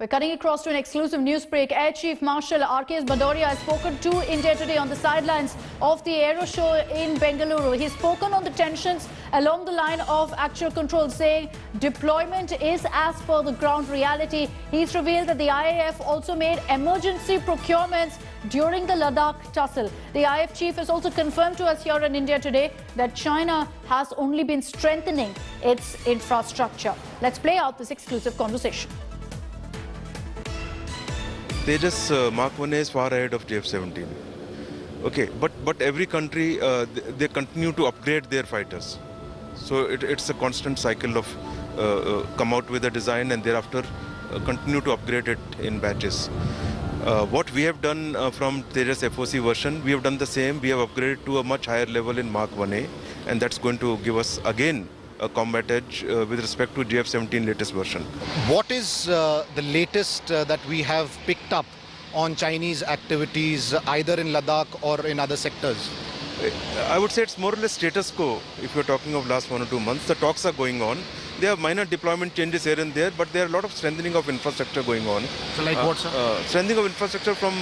We're cutting across to an exclusive news break. Air Chief Marshal R.K.S. Bhadauria has spoken to India Today on the sidelines of the Aero Show in Bengaluru. He's spoken on the tensions along the line of actual control, saying deployment is as per the ground reality. He's revealed that the IAF also made emergency procurements during the Ladakh tussle. The IAF chief has also confirmed to us here in India Today that China has only been strengthening its infrastructure. Let's play out this exclusive conversation. Tejas Mark 1A is far ahead of JF-17. Okay, but every country, they continue to upgrade their fighters. So it's a constant cycle of come out with a design and thereafter continue to upgrade it in batches. What we have done from Tejas FOC version, we have done the same. We have upgraded to a much higher level in Mark 1A, and that's going to give us again a combat edge with respect to JF-17 latest version. What is the latest that we have picked up on Chinese activities either in Ladakh or in other sectors? I would say it's more or less status quo. If you're talking of last 1 or 2 months, the talks are going on. There are minor deployment changes here and there, but there are a lot of strengthening of infrastructure going on. So like what, sir? Strengthening of infrastructure from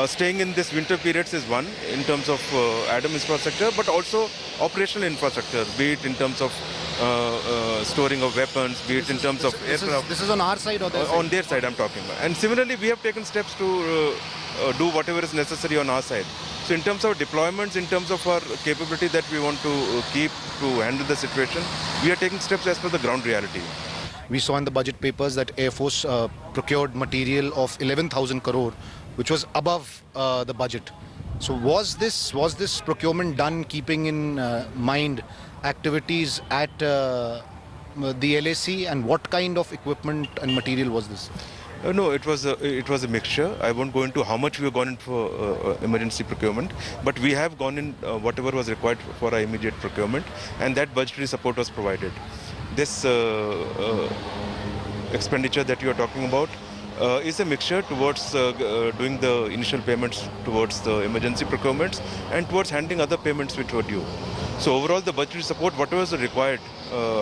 staying in this winter periods is one in terms of ADAM infrastructure, but also operational infrastructure, be it in terms of storing of weapons, be it in terms of aircraft. This is on our side or their side? On their side, I'm talking about. And similarly, we have taken steps to do whatever is necessary on our side. So in terms of deployments, in terms of our capability that we want to keep to handle the situation, we are taking steps as per the ground reality. We saw in the budget papers that Air Force procured material of 11,000 crore, which was above the budget. So was this procurement done keeping in mind activities at the LAC, and what kind of equipment and material was this? No, it was a mixture. I won't go into how much we have gone in for emergency procurement, but we have gone in whatever was required for our immediate procurement, and that budgetary support was provided. This expenditure that you are talking about is a mixture towards doing the initial payments towards the emergency procurements and towards handling other payments which were due. So overall, the budgetary support, whatever is required,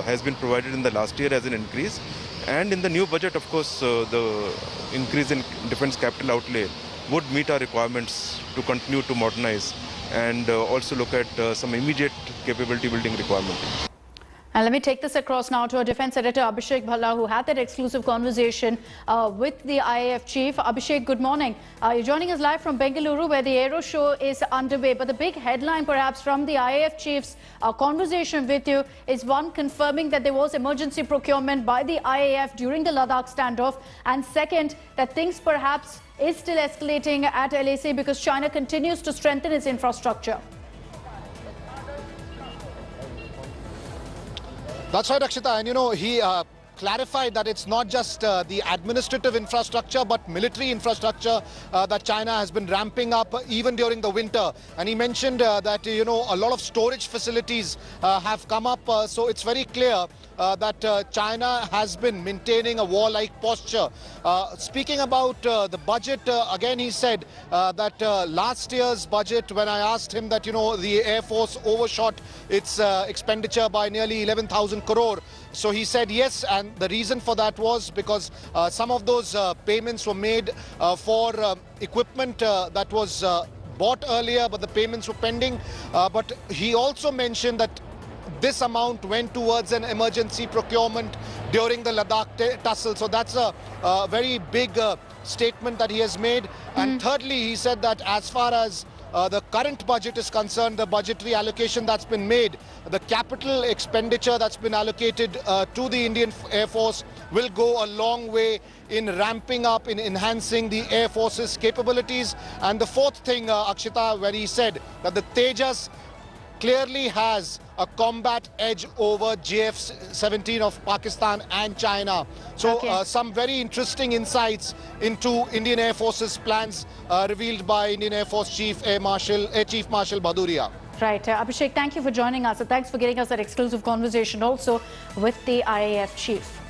has been provided in the last year as an increase. And in the new budget, of course, the increase in defense capital outlay would meet our requirements to continue to modernize and also look at some immediate capability building requirements. And let me take this across now to our defense editor, Abhishek Bhalla, who had that exclusive conversation with the IAF chief. Abhishek, good morning. You're joining us live from Bengaluru, where the Aero Show is underway. But the big headline, perhaps, from the IAF chief's conversation with you is one confirming that there was emergency procurement by the IAF during the Ladakh standoff. And second, that things perhaps is still escalating at LAC because China continues to strengthen its infrastructure. That's right, Akshita. And you know, he clarified that it's not just the administrative infrastructure but military infrastructure that China has been ramping up even during the winter. And he mentioned that, you know, a lot of storage facilities have come up. So it's very clear that China has been maintaining a warlike posture. Speaking about the budget, again he said that last year's budget, when I asked him that, you know, the Air Force overshot its expenditure by nearly 11,000 crore. So he said yes, and the reason for that was because some of those payments were made for equipment that was bought earlier, but the payments were pending. But he also mentioned that this amount went towards an emergency procurement during the Ladakh tussle. So that's a very big statement that he has made. And thirdly, he said that as far as the current budget is concerned, the budgetary allocation that's been made, the capital expenditure that's been allocated to the Indian Air Force will go a long way in ramping up, in enhancing the Air Force's capabilities. And the fourth thing, Akshita, where he said that the Tejas clearly has a combat edge over JF-17 of Pakistan and China. So some very interesting insights into Indian Air Force's plans revealed by Indian Air Force Chief Air Chief Marshal Bhadauria. Right. Abhishek, thank you for joining us. And thanks for getting us that exclusive conversation also with the IAF chief.